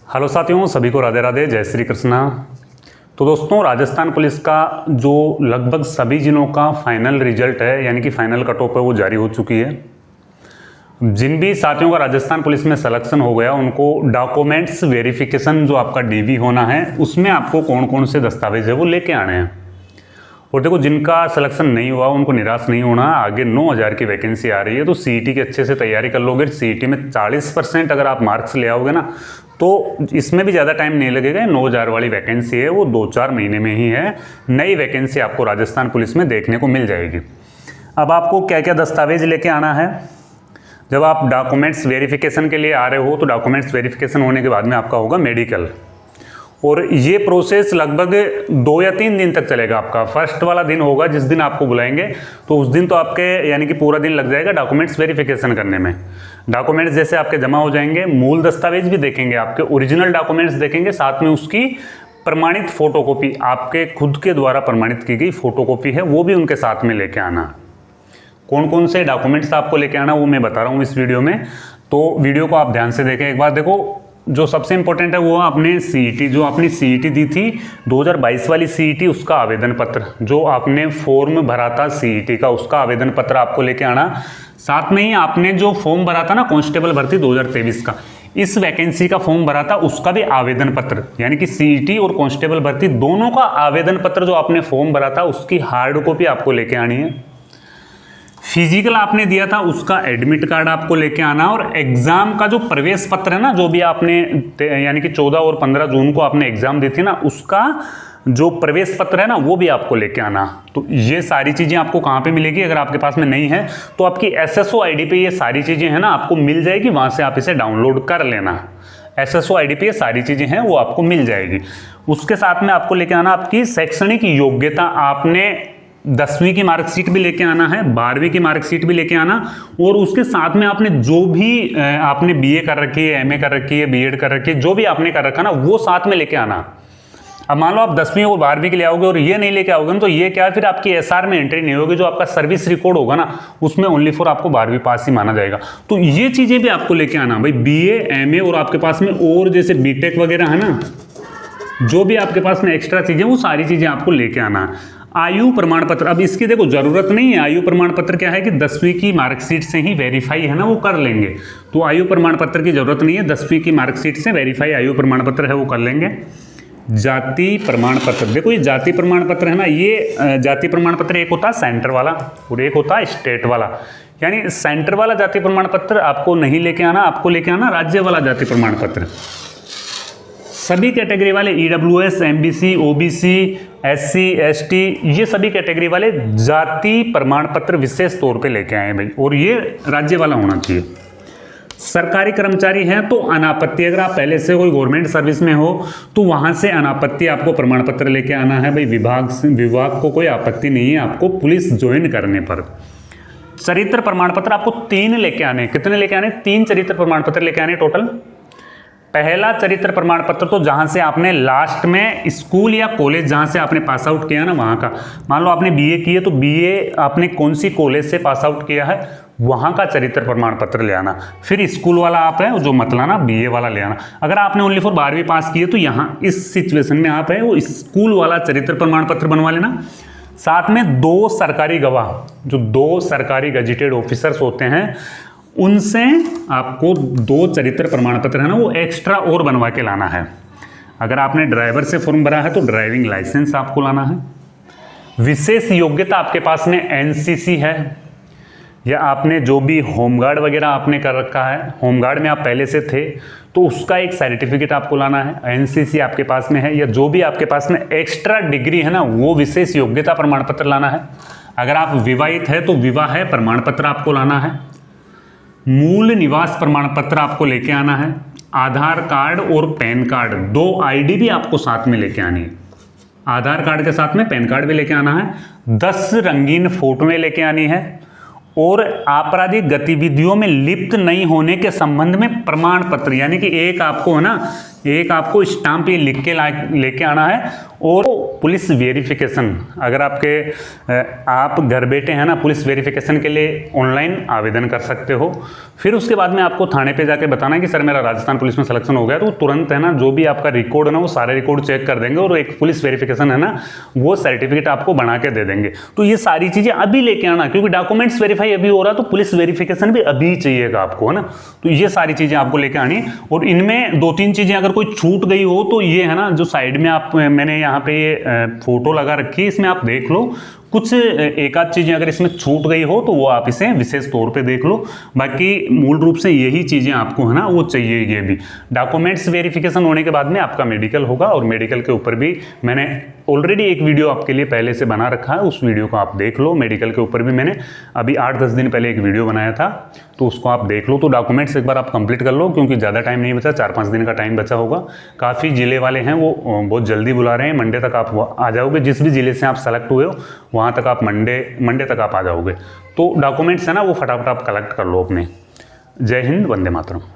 Hello साथियों, सभी को राधे राधे, जय श्री कृष्णा। तो दोस्तों, राजस्थान पुलिस का जो लगभग सभी जिलों का फाइनल रिजल्ट है, यानी कि फाइनल कट ऑफ है, वो जारी हो चुकी है। जिन भी साथियों का राजस्थान पुलिस में सिलेक्शन हो गया, उनको डॉक्यूमेंट्स वेरिफिकेशन जो आपका डीवी होना है, उसमें आपको कौन कौन से दस्तावेज है वो लेके आने हैं। और देखो, जिनका सिलेक्शन नहीं हुआ उनको निराश नहीं होना। आगे 9000 की वैकेंसी आ रही है, तो सीईटी की अच्छे से तैयारी कर लोगे। सीईटी में 40% अगर आप मार्क्स ले आओगे ना, तो इसमें भी ज़्यादा टाइम नहीं लगेगा। 9000 वाली वैकेंसी है, वो 2-4 महीने में ही है। नई वैकेंसी आपको राजस्थान पुलिस में देखने को मिल जाएगी। अब आपको क्या क्या दस्तावेज लेके आना है। जब आप डॉक्यूमेंट्स वेरिफिकेशन के लिए आ रहे हो, तो डॉक्यूमेंट्स वेरिफिकेशन होने के बाद में आपका होगा मेडिकल, और ये प्रोसेस लगभग 2 या 3 दिन तक चलेगा। आपका फर्स्ट वाला दिन होगा जिस दिन आपको बुलाएंगे, तो उस दिन तो आपके यानी कि पूरा दिन लग जाएगा डॉक्यूमेंट्स वेरिफिकेशन करने में। डॉक्यूमेंट्स जैसे आपके जमा हो जाएंगे, मूल दस्तावेज भी देखेंगे, आपके ओरिजिनल डॉक्यूमेंट्स देखेंगे, साथ में उसकी प्रमाणित फोटोकॉपी, आपके खुद के द्वारा प्रमाणित की गई फोटोकॉपी है, वो भी उनके साथ में लेके आना। कौन कौन से डॉक्यूमेंट्स आपको लेके आना वो मैं बता रहा हूँ इस वीडियो में, तो वीडियो को आप ध्यान से देखें। एक बार देखो, जो सबसे इंपॉर्टेंट है वो आपने सीईटी, जो आपने सीईटी दी थी 2022 वाली सीईटी, उसका आवेदन पत्र, जो आपने फॉर्म भरा था सीईटी का, उसका आवेदन पत्र आपको लेके आना। साथ में ही आपने जो फॉर्म भरा था ना कांस्टेबल भर्ती 2023 का, इस वैकेंसी का फॉर्म भरा था, उसका भी आवेदन पत्र, यानी कि सीईटी और कांस्टेबल भर्ती दोनों का आवेदन पत्र जो आपने फॉर्म भरा था, उसकी हार्ड कॉपी आपको लेके आनी है। फिजिकल आपने दिया था, उसका एडमिट कार्ड आपको लेके आना। और एग्जाम का जो प्रवेश पत्र है ना, जो भी आपने यानी कि 14 और 15 जून को आपने एग्जाम दी थी ना, उसका जो प्रवेश पत्र है ना, वो भी आपको लेके आना। तो ये सारी चीज़ें आपको कहाँ पे मिलेगी? अगर आपके पास में नहीं है तो आपकी SSO ID पे ये सारी चीज़ें हैं ना, आपको मिल जाएगी, वहाँ से आप इसे डाउनलोड कर लेना। SSO ID पे ये सारी चीज़ें हैं, वो आपको मिल जाएगी। उसके साथ में आपको लेके आना आपकी शैक्षणिक योग्यता। आपने 10वीं की मार्कशीट भी लेके आना है, 12वीं की मार्कशीट भी लेके आना, और उसके साथ में आपने जो भी आपने BA कर रखी है, MA कर रखी है, BEd कर रखी है, जो भी आपने कर रखा ना, वो साथ में लेके आना। अब मान लो आप 10वीं और 12वीं के लिए आओगे और ये नहीं लेके आओगे ना, तो ये क्या है, फिर आपकी SR में एंट्री नहीं होगी। जो आपका सर्विस रिकॉर्ड होगा ना, उसमें ओनली फॉर आपको 12वीं पास ही माना जाएगा। तो ये चीज़ें भी आपको लेके आना भाई। BA, MA और आपके पास में और जैसे BTech वगैरह है ना, जो भी आपके पास में एक्स्ट्रा चीज़ें, वो सारी चीज़ें आपको लेके आना। आयु प्रमाण पत्र, अब इसकी देखो जरूरत नहीं है। आयु प्रमाण पत्र क्या है कि 10वीं की मार्कशीट से ही वेरीफाई है ना, वो कर लेंगे। तो आयु प्रमाण पत्र की जरूरत नहीं है, 10वीं की मार्कशीट से वेरीफाई आयु प्रमाण पत्र है वो कर लेंगे। जाति प्रमाण पत्र, देखो ये जाति प्रमाण पत्र है ना, ये जाति प्रमाण पत्र एक होता है सेंटर वाला और एक होता है स्टेट वाला। यानी सेंटर वाला जाति प्रमाण पत्र आपको नहीं लेके आना, आपको लेके आना राज्य वाला जाति प्रमाण पत्र। सभी कैटेगरी वाले EWS, MBC, OBC, SC, ST, ये सभी कैटेगरी वाले जाति प्रमाण पत्र विशेष तौर पे लेके आए भाई, और ये राज्य वाला होना चाहिए। सरकारी कर्मचारी हैं तो अनापत्ति, अगर आप पहले से कोई गवर्नमेंट सर्विस में हो तो वहां से अनापत्ति आपको प्रमाण पत्र लेके आना है भाई। विभाग को कोई आपत्ति नहीं है आपको पुलिस ज्वाइन करने पर। चरित्र प्रमाण पत्र आपको 3 लेके आने। कितने लेके आने? 3 चरित्र प्रमाण पत्र लेके आने टोटल। पहला चरित्र प्रमाण पत्र तो जहां से आपने लास्ट में स्कूल या कॉलेज जहां से आपने पास आउट किया ना, वहां का। मान लो आपने BA की है तो BA आपने कौन सी कॉलेज से पास आउट किया है, वहां का चरित्र प्रमाण पत्र ले आना। फिर स्कूल वाला आप है जो मत लाना, BA वाला ले आना। अगर आपने ओनली फॉर 12वीं पास की है तो यहाँ इस सिचुएशन में आप है वो स्कूल वाला चरित्र प्रमाण पत्र बनवा लेना। साथ में 2 सरकारी गवाह, जो 2 सरकारी गजेटेड ऑफिसर्स होते हैं, उनसे आपको 2 चरित्र प्रमाण पत्र है ना, वो एक्स्ट्रा और बनवा के लाना है। अगर आपने ड्राइवर से फॉर्म भरा है तो ड्राइविंग लाइसेंस आपको लाना है। विशेष योग्यता आपके पास में NCC है, या आपने जो भी होमगार्ड वगैरह आपने कर रखा है, होमगार्ड में आप पहले से थे तो उसका एक सर्टिफिकेट आपको लाना है। NCC आपके पास में है, या जो भी आपके पास में एक्स्ट्रा डिग्री है ना, वो विशेष योग्यता प्रमाण पत्र लाना है। अगर आप विवाहित है तो विवाह प्रमाण पत्र आपको लाना है। मूल निवास प्रमाण पत्र आपको लेके आना है। आधार कार्ड और पैन कार्ड, 2 ID भी आपको साथ में लेके आनी है। आधार कार्ड के साथ में पैन कार्ड भी लेके आना है। 10 रंगीन फोटोएं लेके आनी है। और आपराधिक गतिविधियों में लिप्त नहीं होने के संबंध में प्रमाण पत्र, यानी कि एक आपको है ना एक आपको स्टाम्प ये लिख के लेके आना है, और पुलिस वेरिफिकेशन, अगर आप घर बैठे हैं ना, पुलिस वेरिफिकेशन के लिए ऑनलाइन आवेदन कर सकते हो। फिर उसके बाद में आपको थाने पे जाके बताना है कि सर मेरा राजस्थान पुलिस में सिलेक्शन हो गया, तो तुरंत है ना जो भी आपका रिकॉर्ड है ना वो सारे रिकॉर्ड चेक कर देंगे, और एक पुलिस वेरिफिकेशन है ना वो सर्टिफिकेट आपको बना के दे देंगे। तो ये सारी चीज़ें अभी लेके आना, क्योंकि डॉक्यूमेंट्स वेरीफाई अभी हो रहा है, तो पुलिस वेरिफिकेशन भी अभी चाहिएगा आपको, है ना। तो ये सारी चीज़ें आपको लेके आनी, और इनमें 2-3 चीज़ें अगर कोई छूट गई हो तो ये है ना, जो साइड में मैंने यहाँ पे ये फोटो लगा रखी है, इसमें आप देख लो, कुछ एक आध चीज़ें अगर इसमें छूट गई हो तो वो आप इसे विशेष तौर पे देख लो। बाकी मूल रूप से यही चीज़ें आपको है ना वो चाहिए। ये भी डॉक्यूमेंट्स वेरिफिकेशन होने के बाद में आपका मेडिकल होगा, और मेडिकल के ऊपर भी मैंने ऑलरेडी एक वीडियो आपके लिए पहले से बना रखा है, उस वीडियो को आप देख लो। मेडिकल के ऊपर भी मैंने अभी 8-10 दिन पहले एक वीडियो बनाया था, तो उसको आप देख लो। तो डॉक्यूमेंट्स एक बार आप कंप्लीट कर लो, क्योंकि ज़्यादा टाइम नहीं बचा, 4-5 दिन का टाइम बचा होगा। काफ़ी ज़िले वाले हैं वो बहुत जल्दी बुला रहे हैं, मंडे तक आप आ जाओगे। जिस भी ज़िले से आप सेलेक्ट हुए हो वहाँ तक आप मंडे तक आप आ जाओगे। तो डॉक्यूमेंट्स है ना वो फटाफट आप कलेक्ट कर लो अपने। जय हिंद, वंदे मातरम।